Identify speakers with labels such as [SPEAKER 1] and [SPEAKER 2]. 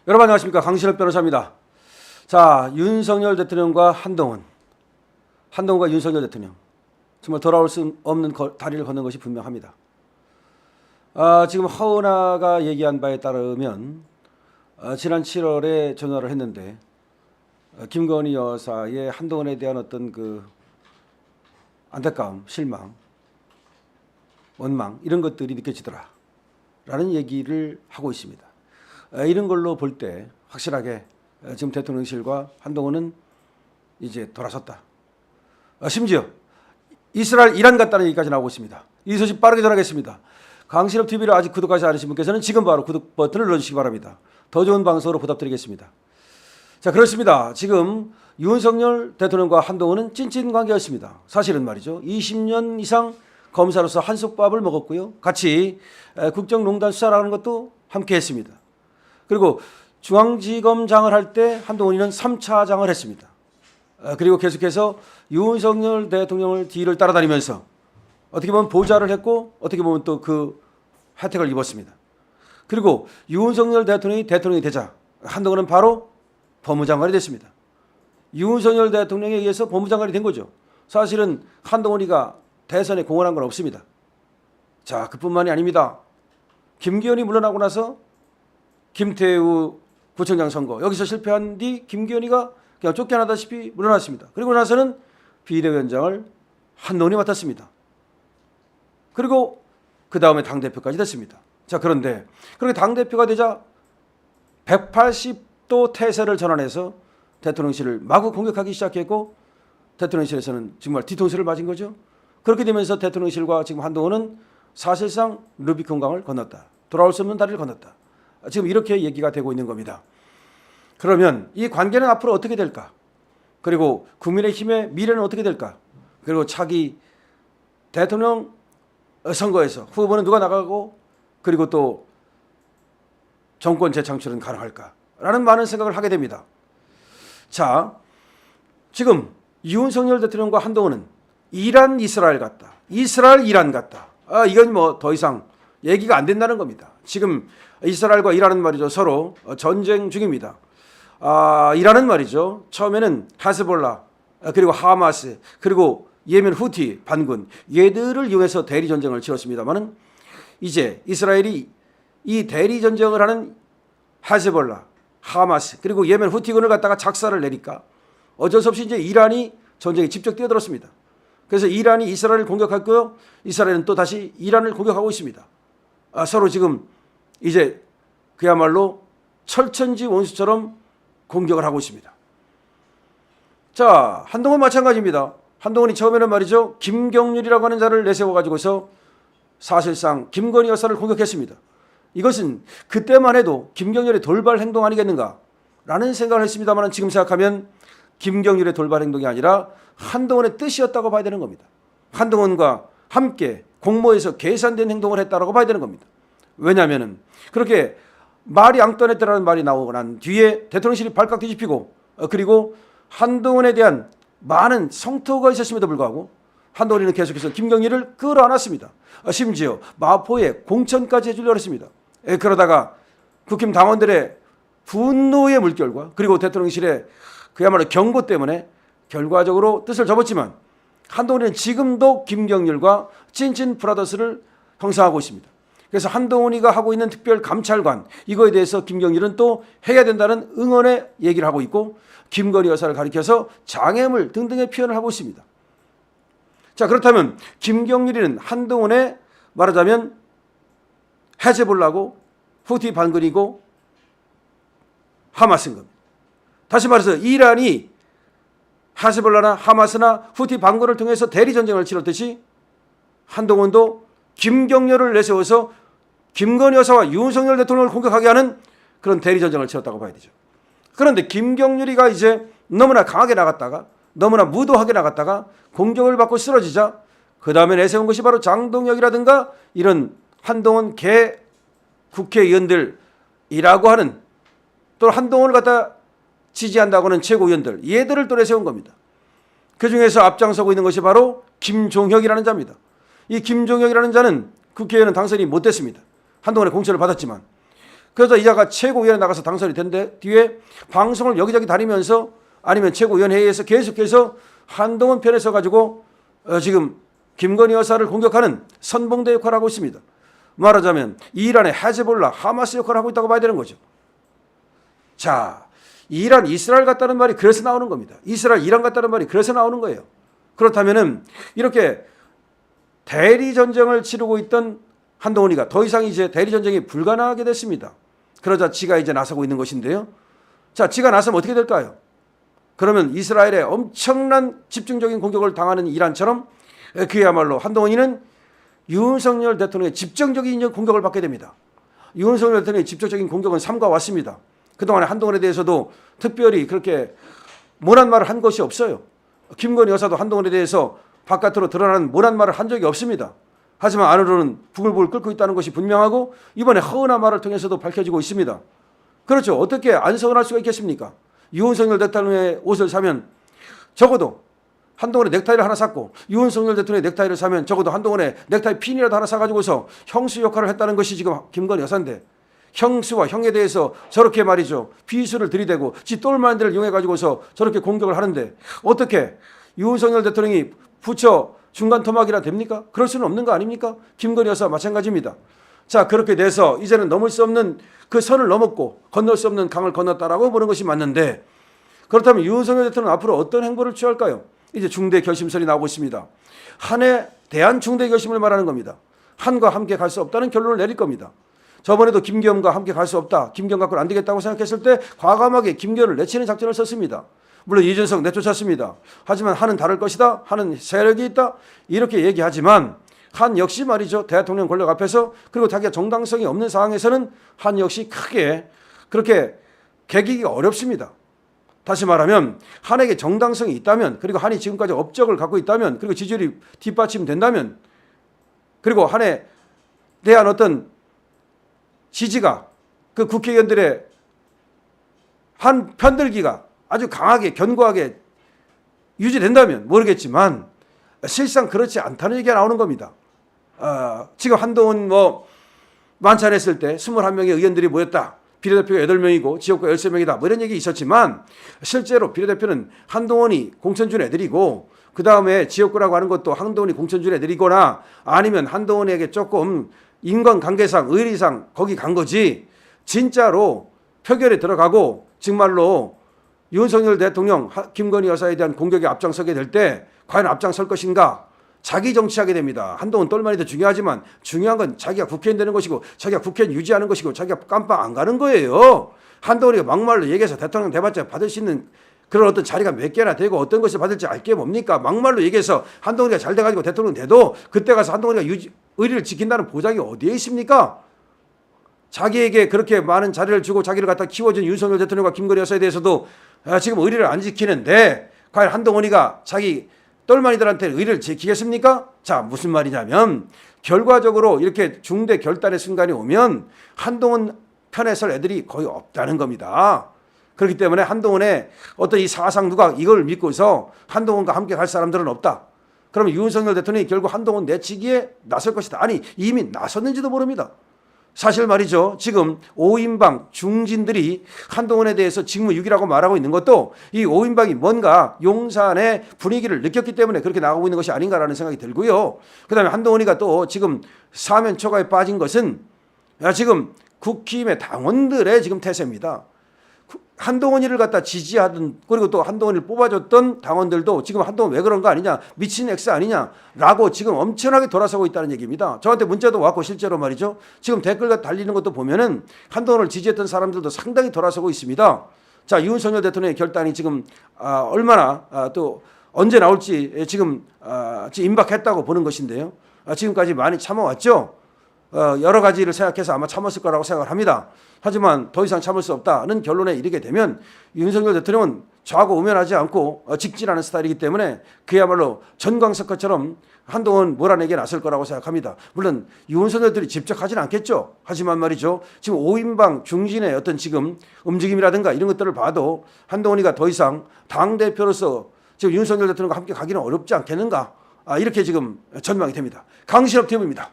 [SPEAKER 1] 여러분 안녕하십니까. 강신업 변호사입니다. 자, 윤석열 대통령과 한동훈과 윤석열 대통령 정말 돌아올 수 없는 다리를 걷는 것이 분명합니다. 지금 하은아가 얘기한 바에 따르면 지난 7월에 전화를 했는데 김건희 여사의 한동훈에 대한 어떤 그 안타까움, 실망, 원망 이런 것들이 느껴지더라 라는 얘기를 하고 있습니다. 이런 걸로 볼 때 확실하게 지금 대통령실과 한동훈은 이제 돌아섰다. 심지어 이스라엘, 이란 갔다는 얘기까지 나오고 있습니다. 이 소식 빠르게 전하겠습니다. 강신업 TV를 아직 구독하지 않으신 분께서는 지금 바로 구독 버튼을 눌러주시기 바랍니다. 더 좋은 방송으로 보답드리겠습니다. 자, 그렇습니다. 지금 윤석열 대통령과 한동훈은 찐찐 관계였습니다. 사실은 말이죠. 20년 이상 검사로서 한솥밥을 먹었고요. 같이 국정농단 수사를 하는 것도 함께 했습니다. 그리고 중앙지검장을 할 때 한동훈이는 3차장을 했습니다. 그리고 계속해서 윤석열 대통령을 뒤를 따라다니면서 어떻게 보면 보좌를 했고 어떻게 보면 또 그 혜택을 입었습니다. 그리고 윤석열 대통령이 되자 한동훈은 바로 법무장관이 됐습니다. 윤석열 대통령에 의해서 법무장관이 된 거죠. 사실은 한동훈이가 대선에 공헌한 건 없습니다. 자, 그뿐만이 아닙니다. 김기현이 물러나고 나서 김태우 구청장 선거 여기서 실패한 뒤 김기현이가 그냥 쫓겨나다시피 물러났습니다. 그리고 나서는 비대위원장을 한동훈이 맡았습니다. 그리고 그 다음에 당대표까지 됐습니다. 자, 그런데 그렇게 당대표가 되자 180도 태세를 전환해서 대통령실을 마구 공격하기 시작했고 대통령실에서는 정말 뒤통수를 맞은 거죠. 그렇게 되면서 대통령실과 지금 한동훈은 사실상 루비콘강을 건넜다. 돌아올 수 없는 다리를 건넜다. 지금 이렇게 얘기가 되고 있는 겁니다. 그러면 이 관계는 앞으로 어떻게 될까? 그리고 국민의힘의 미래는 어떻게 될까? 그리고 차기 대통령 선거에서 후보는 누가 나가고 그리고 또 정권 재창출은 가능할까? 라는 많은 생각을 하게 됩니다. 자, 지금 윤석열 대통령과 한동훈은 이란 이스라엘 같다. 이스라엘 이란 같다. 이건 뭐 더 이상 얘기가 안 된다는 겁니다. 지금 이스라엘과 이란은 말이죠. 서로 전쟁 중입니다. 이란은 말이죠. 처음에는 하스볼라 그리고 하마스 그리고 예멘 후티 반군 얘들을 이용해서 대리 전쟁을 치렀습니다만은 이제 이스라엘이 이 대리 전쟁을 하는 하스볼라, 하마스 그리고 예멘 후티군을 갖다가 작사를 내니까 어쩔 수 없이 이제 이란이 전쟁에 직접 뛰어들었습니다. 그래서 이란이 이스라엘을 공격했고요. 이스라엘은 또 다시 이란을 공격하고 있습니다. 서로 지금 이제 그야말로 철천지 원수처럼 공격을 하고 있습니다. 자, 한동훈 마찬가지입니다. 한동훈이 처음에는 말이죠. 김경률이라고 하는 자를 내세워가지고서 사실상 김건희 여사를 공격했습니다. 이것은 그때만 해도 김경률의 돌발 행동 아니겠는가 라는 생각을 했습니다만 지금 생각하면 김경률의 돌발 행동이 아니라 한동훈의 뜻이었다고 봐야 되는 겁니다. 한동훈과 함께 공모해서 계산된 행동을 했다고 봐야 되는 겁니다. 왜냐하면 그렇게 말이 앙떠냈다라는 말이 나오고 난 뒤에 대통령실이 발칵 뒤집히고 그리고 한동훈에 대한 많은 성토가 있었음에도 불구하고 한동훈이는 계속해서 김경일을 끌어안았습니다. 심지어 마포에 공천까지 해주려고 했습니다. 그러다가 국힘 당원들의 분노의 물결과 그리고 대통령실의 그야말로 경고 때문에 결과적으로 뜻을 접었지만 한동훈이는 지금도 김경률과 찐찐 브라더스를 형성하고 있습니다. 그래서 한동훈이가 하고 있는 특별감찰관 이거에 대해서 김경률은 또 해야 된다는 응원의 얘기를 하고 있고 김건희 여사를 가리켜서 장애물 등등의 표현을 하고 있습니다. 자, 그렇다면 김경률이는 한동훈의 말하자면 헤즈볼라고 후티 반군이고 하마스인 겁니다. 다시 말해서 이란이 헤즈볼라나 하마스나 후티 반군을 통해서 대리전쟁을 치렀듯이 한동훈도 김경률을 내세워서 김건희 여사와 윤석열 대통령을 공격하게 하는 그런 대리전쟁을 치렀다고 봐야 되죠. 그런데 김경률이가 이제 너무나 강하게 나갔다가 너무나 무도하게 나갔다가 공격을 받고 쓰러지자 그 다음에 내세운 것이 바로 장동혁이라든가 이런 한동훈 개 국회의원들이라고 하는 또 한동훈을 갖다 지지한다고 하는 최고위원들 얘들을 또 내세운 겁니다. 그중에서 앞장서고 있는 것이 바로 김종혁이라는 자입니다. 이 김종혁이라는 자는 국회의원은 당선이 못 됐습니다. 한동훈의 공천을 받았지만 그래서 이자가 최고위원회 나가서 당선이 된 뒤에 방송을 여기저기 다니면서 아니면 최고위원회에서 계속해서 한동훈 편에 서가지고 지금 김건희 여사를 공격하는 선봉대 역할을 하고 있습니다. 말하자면 이란의 헤즈볼라, 하마스 역할을 하고 있다고 봐야 되는 거죠. 자, 이란, 이스라엘 같다는 말이 그래서 나오는 겁니다. 이스라엘, 이란 같다는 말이 그래서 나오는 거예요. 그렇다면은 이렇게 대리 전쟁을 치르고 있던 한동훈이가 더 이상 이제 대리 전쟁이 불가능하게 됐습니다. 그러자 지가 이제 나서고 있는 것인데요. 자, 지가 나서면 어떻게 될까요? 그러면 이스라엘에 엄청난 집중적인 공격을 당하는 이란처럼 그야말로 한동훈이는 윤석열 대통령의 집중적인 공격을 받게 됩니다. 윤석열 대통령의 집중적인 공격은 삼가 왔습니다. 그동안에 한동훈에 대해서도 특별히 그렇게 모난 말을 한 것이 없어요. 김건희 여사도 한동훈에 대해서 바깥으로 드러나는 모난 말을 한 적이 없습니다. 하지만 안으로는 부글부글 끓고 있다는 것이 분명하고 이번에 허은한 말을 통해서도 밝혀지고 있습니다. 그렇죠. 어떻게 안 서운할 수가 있겠습니까? 윤석열 대통령의 옷을 사면 적어도 한동훈의 넥타이를 하나 샀고 윤석열 대통령의 넥타이를 사면 적어도 한동훈의 넥타이 핀이라도 하나 사가지고서 형수 역할을 했다는 것이 지금 김건희 여사인데 형수와 형에 대해서 저렇게 말이죠. 비수를 들이대고 지 똘마니들을 이용해가지고서 저렇게 공격을 하는데 어떻게 윤석열 대통령이 부처 중간 토막이라 됩니까? 그럴 수는 없는 거 아닙니까? 김건희 여사 마찬가지입니다. 자, 그렇게 돼서 이제는 넘을 수 없는 그 선을 넘었고 건널 수 없는 강을 건넜다라고 보는 것이 맞는데 그렇다면 윤석열 대통령은 앞으로 어떤 행보를 취할까요? 이제 중대 결심설이 나오고 있습니다. 한에 대한 중대 결심을 말하는 겁니다. 한과 함께 갈 수 없다는 결론을 내릴 겁니다. 저번에도 김기현과 함께 갈 수 없다. 김기현 갖고는 안 되겠다고 생각했을 때 과감하게 김기현을 내치는 작전을 썼습니다. 물론 이준석 내쫓았습니다. 하지만 한은 다를 것이다. 한은 세력이 있다. 이렇게 얘기하지만 한 역시 말이죠. 대통령 권력 앞에서 그리고 자기가 정당성이 없는 상황에서는 한 역시 크게 그렇게 개기기가 어렵습니다. 다시 말하면 한에게 정당성이 있다면 그리고 한이 지금까지 업적을 갖고 있다면 그리고 지지율이 뒷받침된다면 그리고 한에 대한 어떤 지지가 그 국회의원들의 한 편들기가 아주 강하게 견고하게 유지된다면 모르겠지만 실상 그렇지 않다는 얘기가 나오는 겁니다. 지금 한동훈 만찬했을 때 21명의 의원들이 모였다. 비례대표가 8명이고 지역구 13명이다. 이런 얘기 있었지만 실제로 비례대표는 한동훈이 공천준 애들이고 그 다음에 지역구라고 하는 것도 한동훈이 공천준 애들이거나 아니면 한동훈에게 조금 인간관계상 의리상 거기 간 거지 진짜로 표결에 들어가고 정말로 윤석열 대통령 김건희 여사에 대한 공격에 앞장서게 될 때 과연 앞장설 것인가? 자기 정치하게 됩니다. 한동훈 똘마니도 중요하지만 중요한 건 자기가 국회의원 되는 것이고 자기가 국회의원 유지하는 것이고 자기가 깜빵 안 가는 거예요. 한동훈이가 막말로 얘기해서 대통령 돼봤자 받을 수 있는 그런 어떤 자리가 몇 개나 되고 어떤 것을 받을지 알 게 뭡니까? 막말로 얘기해서 한동훈이가 잘 돼가지고 대통령 돼도 그때 가서 한동훈이가 의리를 지킨다는 보장이 어디에 있습니까? 자기에게 그렇게 많은 자리를 주고 자기를 갖다 키워준 윤석열 대통령과 김건희 여사에 대해서도 지금 의리를 안 지키는데 과연 한동훈이가 자기 똘마니들한테 의리를 지키겠습니까? 자, 무슨 말이냐면 결과적으로 이렇게 중대 결단의 순간이 오면 한동훈 편에 설 애들이 거의 없다는 겁니다. 그렇기 때문에 한동훈의 어떤 이 사상누가 이걸 믿고서 한동훈과 함께 갈 사람들은 없다. 그러면 윤석열 대통령이 결국 한동훈 내치기에 나설 것이다. 아니 이미 나섰는지도 모릅니다. 사실 말이죠. 지금 5인방 중진들이 한동훈에 대해서 직무유기라고 말하고 있는 것도 이 5인방이 뭔가 용산의 분위기를 느꼈기 때문에 그렇게 나가고 있는 것이 아닌가라는 생각이 들고요. 그다음에 한동훈이가 또 지금 사면 초과에 빠진 것은 지금 국힘의 당원들의 지금 태세입니다. 한동훈이를 갖다 지지하던 그리고 또 한동훈이를 뽑아줬던 당원들도 지금 한동훈 왜 그런 거 아니냐 미친 X 아니냐라고 지금 엄청나게 돌아서고 있다는 얘기입니다. 저한테 문자도 왔고 실제로 말이죠. 지금 댓글 달리는 것도 보면은 한동훈을 지지했던 사람들도 상당히 돌아서고 있습니다. 자, 윤석열 대통령의 결단이 지금 얼마나 또 언제 나올지 지금 임박했다고 보는 것인데요. 지금까지 많이 참아왔죠. 여러 가지를 생각해서 아마 참았을 거라고 생각을 합니다. 하지만 더 이상 참을 수 없다는 결론에 이르게 되면 윤석열 대통령은 좌고 우면하지 않고 직진하는 스타일이기 때문에 그야말로 전광석처럼 한동훈 몰아내기에 나설 거라고 생각합니다. 물론 윤석열들이 직접 하지는 않겠죠. 하지만 말이죠. 지금 5인방 중진의 어떤 지금 움직임이라든가 이런 것들을 봐도 한동훈이가 더 이상 당대표로서 지금 윤석열 대통령과 함께 가기는 어렵지 않겠는가. 이렇게 지금 전망이 됩니다. 강신업 TV입니다.